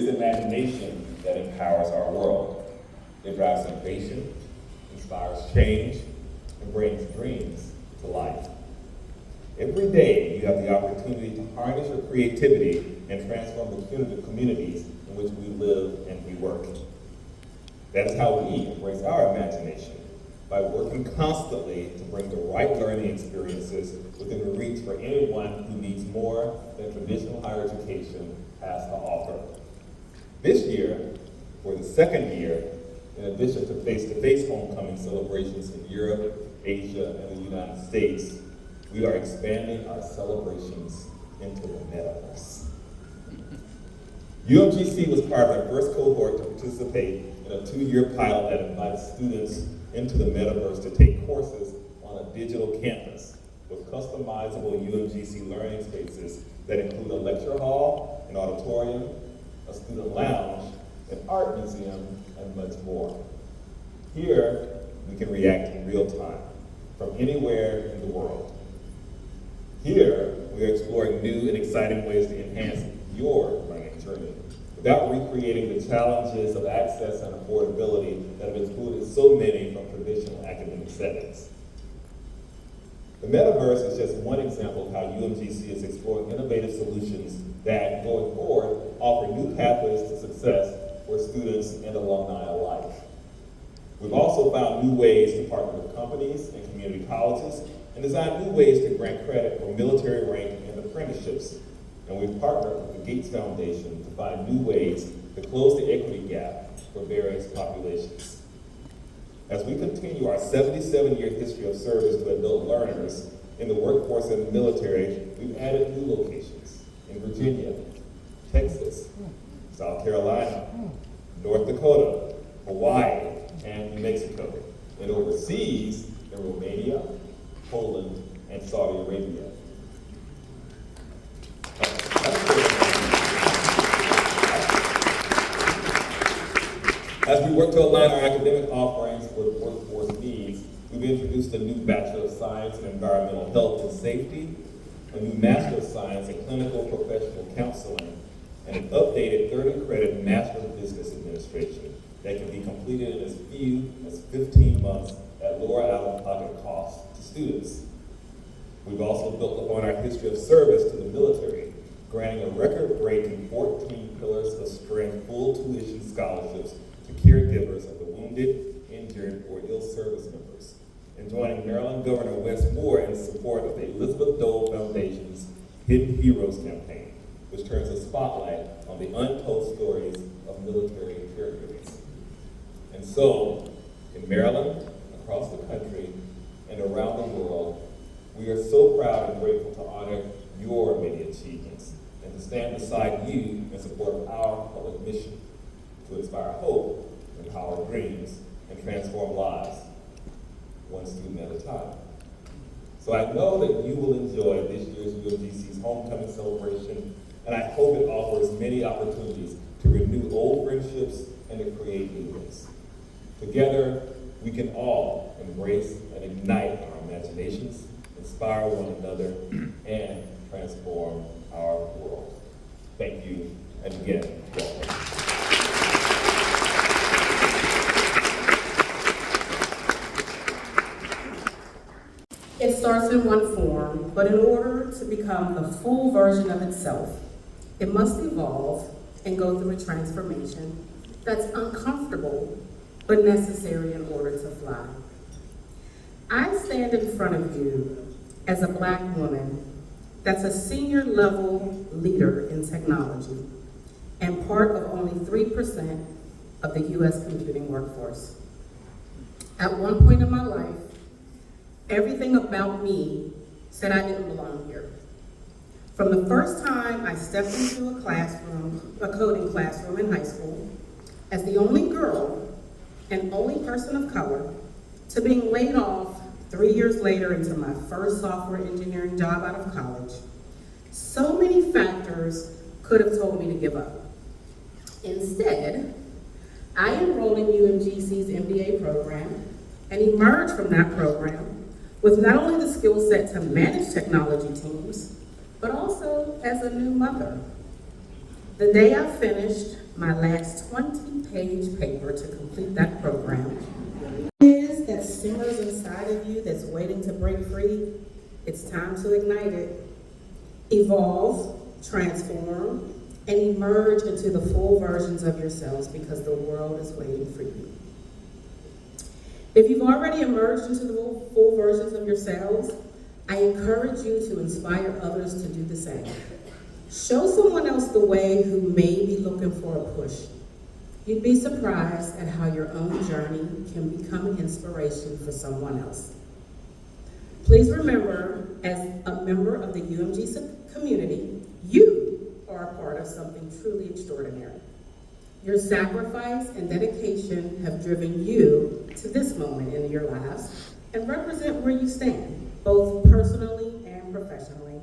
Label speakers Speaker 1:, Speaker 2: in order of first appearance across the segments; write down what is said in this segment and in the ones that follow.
Speaker 1: is imagination that empowers our world. It drives innovation, inspires change, and brings dreams to life. Every day, you have the opportunity to harness your creativity and transform the communities in which we live and we work. That is how we embrace our imagination, by working constantly to bring the right learning experiences within the reach for anyone who needs more than traditional higher education has to offer. This year, for the second year, in addition to face-to-face homecoming celebrations in Europe, Asia, and the United States, we are expanding our celebrations into the metaverse. UMGC was part of our first cohort to participate in a 2-year pilot that invited students into the metaverse to take courses on a digital campus with customizable UMGC learning spaces that include a lecture hall, an auditorium, a student lounge, an art museum, and much more. Here, we can react in real time from anywhere in the world. Here, we are exploring new and exciting ways to enhance your learning journey without recreating the challenges of access and affordability that have excluded so many from traditional academic settings. The metaverse is just one example of how UMGC is exploring innovative solutions that, going forward, offer new pathways to success for students and alumni alike. We've also found new ways to partner with companies and community colleges and design new ways to grant credit for military rank and apprenticeships. And we've partnered with the Gates Foundation to find new ways to close the equity gap for various populations. As we continue our 77-year history of service to adult learners in the workforce and the military, we've added new locations in Virginia, Texas, South Carolina, North Dakota, Hawaii, and New Mexico, and overseas in Romania, Poland, and Saudi Arabia. As we work to align our academic offerings with workforce needs, we've introduced a new Bachelor of Science in Environmental Health and Safety, a new Master of Science in Clinical Professional Counseling, and an updated 30-credit Master of Business Administration that can be completed in as few as 15 months at lower out-of-pocket costs to students. We've also built upon our history of service to the military, granting a record-breaking 14 Pillars of Strength full tuition scholarships to caregivers of the wounded, injured, or ill service members, and joining Maryland Governor Wes Moore in support of the Elizabeth Dole Foundation's Hidden Heroes campaign, which turns a spotlight on the untold stories of military caregivers. And so, in Maryland, across the country, and around the world, we are so proud and grateful to honor your many achievements and to stand beside you in support of our public mission to inspire hope, empower dreams, and transform lives, one student at a time. So I know that you will enjoy this year's UMGC's homecoming celebration, and I hope it offers many opportunities to renew old friendships and to create new ones. Together, we can all embrace and ignite our imaginations, inspire one another, and transform our world. Thank you, and again, welcome.
Speaker 2: It starts in one form, but in order to become the full version of itself, it must evolve and go through a transformation that's uncomfortable but necessary in order to fly. I stand in front of you as a Black woman that's a senior level leader in technology and part of only 3% of the US computing workforce. At one point in my life, everything about me said I didn't belong here. From the first time I stepped into a classroom, a coding classroom in high school, as the only girl and only person of color, to being laid off 3 years later into my first software engineering job out of college, so many factors could have told me to give up. Instead, I enrolled in UMGC's MBA program and emerged from that program with not only the skill set to manage technology teams, but also as a new mother. The day I finished my last 20-page paper to complete that program. It is that simmers inside of you that's waiting to break free. It's time to ignite it. Evolve, transform, and emerge into the full versions of yourselves because the world is waiting for you. If you've already emerged into the full versions of yourselves, I encourage you to inspire others to do the same. Show someone else the way who may be looking for a push. You'd be surprised at how your own journey can become an inspiration for someone else. Please remember, as a member of the UMGC community, you are a part of something truly extraordinary. Your sacrifice and dedication have driven you to this moment in your lives and represent where you stand, both personally and professionally.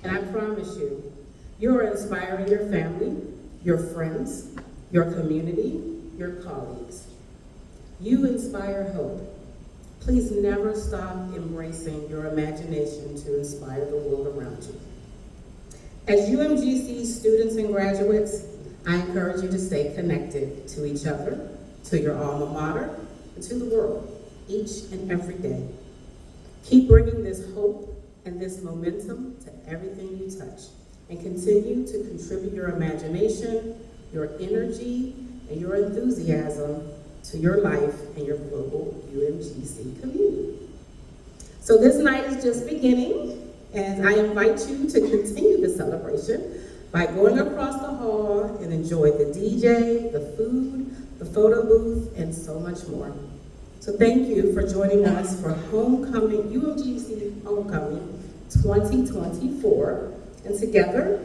Speaker 2: And I promise you, you are inspiring your family, your friends, your community, your colleagues. You inspire hope. Please never stop embracing your imagination to inspire the world around you. As UMGC students and graduates, I encourage you to stay connected to each other, to your alma mater, and to the world, each and every day. Keep bringing this hope and this momentum to everything you touch, and continue to contribute your imagination, your energy, and your enthusiasm to your life and your global UMGC community. So this night is just beginning, and I invite you to continue the celebration by going across the hall and enjoy the DJ, the food, the photo booth, and so much more. So thank you for joining us for Homecoming, UMGC Homecoming 2024. And together,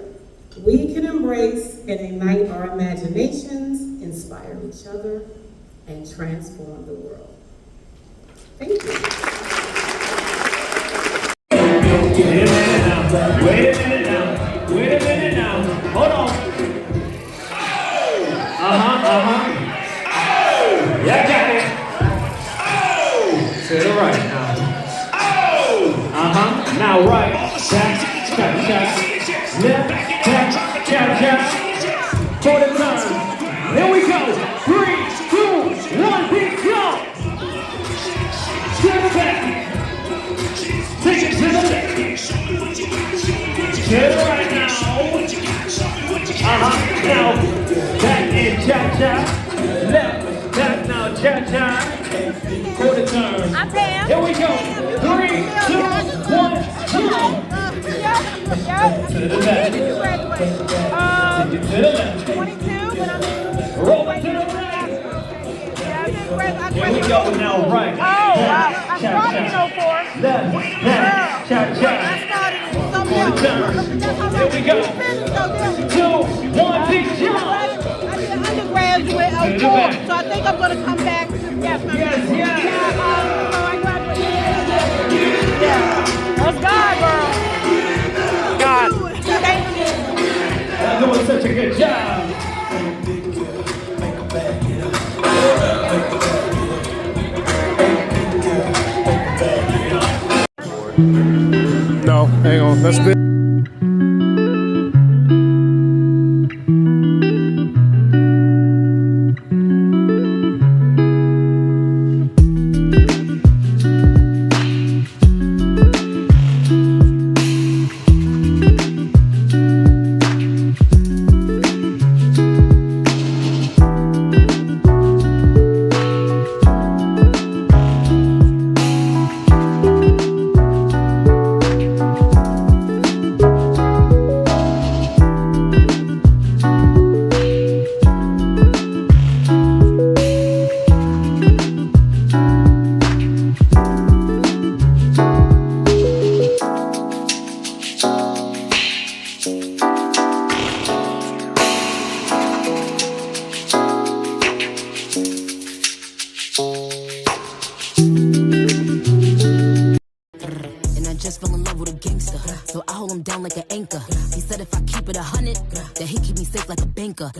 Speaker 2: we can embrace and ignite our imaginations, inspire each other, and transform the world. Thank you.
Speaker 3: Wait a minute now. Hold on. Yeah, got it. To the right now. Now right. Tap, tap, tap. Left, tap, tap, tap. For the turn. Here we go. 3, 2, 1, big jump. To the back. Take it to the left. To the right now. Now, back in cha-cha. Left, back now, cha-cha. For the turn.
Speaker 4: I'm Pam.
Speaker 3: Here we go. 3, 2, 1, jump. To the left.
Speaker 4: Did you graduate?
Speaker 3: To the left.
Speaker 4: 22, but I'm in.
Speaker 3: Roll it to the right.
Speaker 4: Yeah, I didn't graduate.
Speaker 3: Here we go now, right.
Speaker 4: Oh, I started in 04.
Speaker 3: Left, back, cha-cha.
Speaker 4: I started in something
Speaker 3: For the
Speaker 4: else.
Speaker 3: turn. Here we go. 2, 1, big jump.
Speaker 4: I did undergraduate in 04, so I think I'm going to come back.
Speaker 3: Yes, yes.
Speaker 4: So I graduated. Yeah. That's God, girl. God. Thank you.
Speaker 3: Y'all doing such a good job.
Speaker 5: No, hang on. That's big.
Speaker 6: Just fell in love with a gangster, so I hold him down like an anchor. He said if I keep it 100, that he keep me safe like a banker.